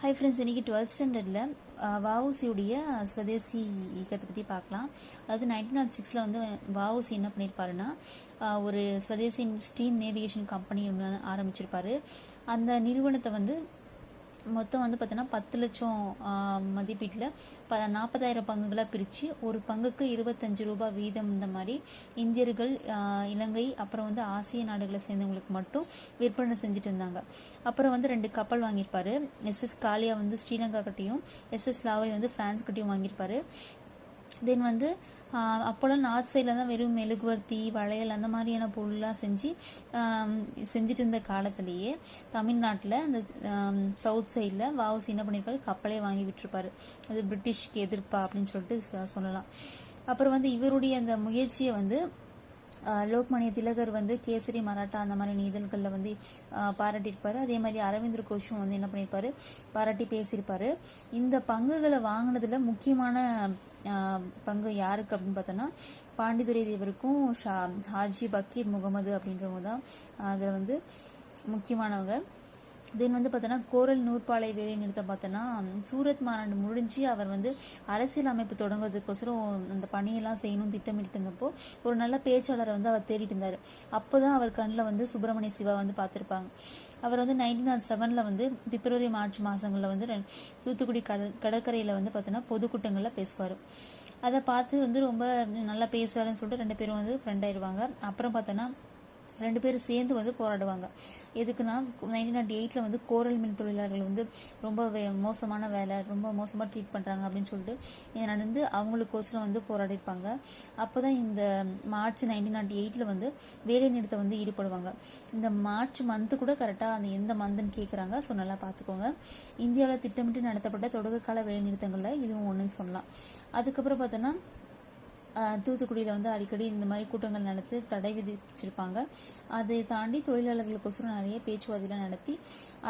Hi friends, இன்றைக்கி 12th ஸ்டாண்டர்டில் வஉசியுடைய ஸ்வதேசி இயக்கத்தை பற்றி பார்க்கலாம். அதாவது 1906 வந்து வஉசி என்ன பண்ணியிருப்பாருன்னா, ஒரு ஸ்வதேசி ஸ்டீம் நேவிகேஷன் கம்பெனி ஒன்று ஆரம்பிச்சிருப்பார். அந்த நிறுவனத்தை வந்து மொத்தம் வந்து பார்த்தோன்னா 10 லட்சம் மதிப்பீட்டில் 40,000 பங்குகளாக பிரித்து ஒரு பங்குக்கு 25 ரூபாய் வீதம் இந்த மாதிரி இந்தியர்கள், இலங்கை, அப்புறம் வந்து ஆசிய நாடுகளை சேர்ந்தவங்களுக்கு மட்டும் விற்பனை செஞ்சுட்டு இருந்தாங்க. அப்புறம் வந்து 2 கப்பல் வாங்கியிருப்பாரு. எஸ்எஸ் காலியா வந்து ஸ்ரீலங்கா கிட்டையும், எஸ்எஸ் லாவை வந்து பிரான்ஸ் கிட்டையும் வாங்கியிருப்பாரு. தென் வந்து அப்போல்லாம் நார்த் சைடில் தான் வெறும் மெழுகுவர்த்தி, வளையல் அந்த மாதிரியான பொருள்லாம் செஞ்சுட்டு இருந்த காலத்திலேயே தமிழ்நாட்டில் அந்த சவுத் சைடில் வஉசி என்ன பண்ணியிருப்பாரு, கப்பலே வாங்கி விட்டுருப்பாரு. அது பிரிட்டிஷ்க்கு எதிர்ப்பா அப்படின்னு சொல்லிட்டு சொல்லலாம். அப்புறம் வந்து இவருடைய அந்த முயற்சியை வந்து லோக்மானிய திலகர் வந்து கேசரி, மராட்டா அந்த மாதிரி இதழ்களில் வந்து பாராட்டியிருப்பார். அதே மாதிரி அரவிந்தர் கோஷும் வந்து என்ன பண்ணியிருப்பாரு, பாராட்டி பேசியிருப்பாரு. இந்த பங்குகளை வாங்கினதுல முக்கியமான பங்கு யாருக்கு அப்படின்னு பார்த்தோன்னா, பாண்டித்துரை தேவருக்கும் ஹாஜி பக்கீர் முகமது அப்படின்றவங்க தான் அதில் வந்து முக்கியமானவங்க. தென் வந்து பார்த்தோன்னா கோரல் நூற்பாலை வேலை நிறுத்தம் பார்த்தோன்னா, சூரத் மாநாடு முடிஞ்சு அவர் வந்து அரசியல் அமைப்பு தொடங்குறதுக்கோசரம் அந்த பணியெல்லாம் செய்யணும்னு திட்டமிட்டு இருந்தப்போ ஒரு நல்ல பேச்சாளரை வந்து அவர் தேடிட்டு இருந்தார். அப்போ தான் அவர் கண்ணில் வந்து சுப்பிரமணிய சிவா வந்து பார்த்துருப்பாங்க. அவர் வந்து 1907 வந்து பிப்ரவரி, மார்ச் மாதங்களில் வந்து தூத்துக்குடி கடற்கரையில் வந்து பார்த்தோன்னா பொதுக்கூட்டங்களில் பேசுவார். அதை பார்த்து வந்து ரொம்ப நல்லா பேசுவாருன்னு சொல்லிட்டு 2 பேரும் வந்து ஃப்ரெண்ட் ஆயிடுவாங்க. அப்புறம் பார்த்தோன்னா 2 பேரும் சேர்ந்து வந்து போராடுவாங்க. எதுக்குன்னா 1908 வந்து கோரல் மின் தொழிலாளர்கள் வந்து ரொம்ப மோசமான வேலை, ரொம்ப மோசமாக ட்ரீட் பண்ணுறாங்க அப்படின்னு சொல்லிட்டு இதை நடந்து அவங்களுக்கோசரம் வந்து போராடிருப்பாங்க. அப்போ தான் இந்த மார்ச் 1908 வந்து வேலை நிறுத்தம் வந்து ஈடுபடுவாங்க. இந்த மார்ச் மந்த்து கூட கரெக்டாக அந்த எந்த மந்த்துன்னு கேட்குறாங்க. ஸோ நல்லா பார்த்துக்கோங்க. இந்தியாவில் திட்டமிட்டு நடத்தப்பட்ட தொடக்கக்கால வேலை நிறுத்தங்களில் இதுவும் ஒன்றுன்னு சொல்லலாம். அதுக்கப்புறம் பார்த்தோன்னா தூத்துக்குடியில் வந்து அடிக்கடி இந்த மாதிரி கூட்டங்கள் நடத்தி தடை விதிச்சிருப்பாங்க. அதை தாண்டி தொழிலாளர்களுக்கோசரம் நிறைய பேச்சுவார்த்தைலாம் நடத்தி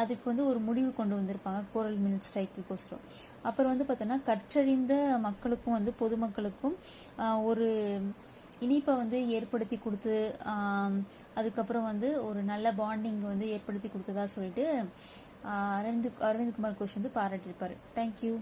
அதுக்கு வந்து ஒரு முடிவு கொண்டு வந்திருப்பாங்க, கோரல் மில் ஸ்ட்ரைக்குக்கோசரம். அப்புறம் வந்து பார்த்தோன்னா கற்றறிந்த மக்களுக்கும் வந்து பொதுமக்களுக்கும் ஒரு இனிப்பை வந்து ஏற்படுத்தி கொடுத்து, அதுக்கப்புறம் வந்து ஒரு நல்ல பாண்டிங் வந்து ஏற்படுத்தி கொடுத்ததா சொல்லிட்டு அரவிந்த் குமார் கோஷ் வந்து பாராட்டியிருப்பார். தேங்க்யூ.